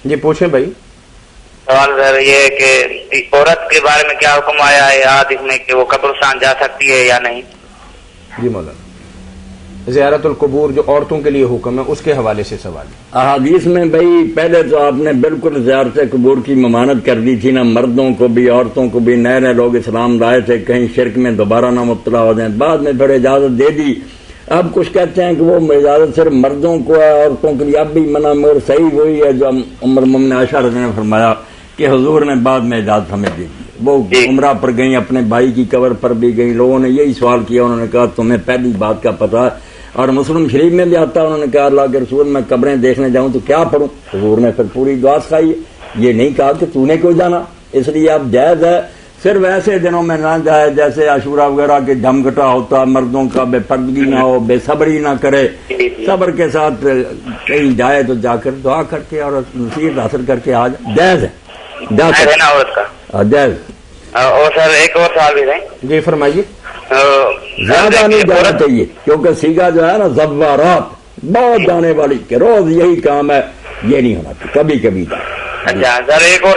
جی پوچھیں بھائی. سوال سر یہ ہے کہ عورت کے بارے میں کیا حکم آیا ہے حدیث میں کہ وہ قبرستان جا سکتی ہے یا نہیں؟ جی مولانا زیارت القبور جو عورتوں کے لیے حکم ہے اس کے حوالے سے سوال. احادیث میں بھائی پہلے تو آپ نے بالکل زیارت قبور کی ممانعت کر دی تھی نا، مردوں کو بھی عورتوں کو بھی. نئے نئے لوگ اسلام لائے تھے کہیں شرک میں دوبارہ نہ مبتلا ہو جائیں، بعد میں پھر اجازت دے دی. اب کچھ کہتے ہیں کہ وہ اجازت صرف مردوں کو ہے، عورتوں کے لیے اب بھی منع. مگر صحیح وہی ہے جو عمر مومن عائشہ رضی اللہ عنہا نے فرمایا کہ حضور نے بعد میں اجازت ہمیں دے دی. وہ عمرہ پر گئیں، اپنے بھائی کی قبر پر بھی گئیں. لوگوں نے یہی سوال کیا، انہوں نے کہا تمہیں پہلی بات کا پتہ ہے، اور مسلم شریف میں بھی آتا ہے. انہوں نے کہا اللہ کے رسول میں قبریں دیکھنے جاؤں تو کیا پڑھوں؟ حضور نے پھر پوری دعا سکھائی. یہ نہیں کہا کہ تو نے کیوں جانا. اس لیے اب جائز ہے، صرف ایسے دنوں میں نہ جائے جیسے عاشورہ وغیرہ کے ڈھمگٹا ہوتا، مردوں کا بے پردگی نہ ہو، بے صبری نہ کرے. صبر کے ساتھ کہیں جائے تو جا کر دعا کر کے اور نصیحت حاصل کر کے آ جائے. جائز ہے، عورت کا جائز. اور سر ایک اور سوال بھی ہے. جی فرمائیے. زیادہ نہیں جانا چاہیے کیونکہ سیگا جو ہے نا زوارات بہت جانے والی کہ روز یہی کام ہے، یہ نہیں ہونا چاہیے، کبھی کبھی. اچھا سر ایک اور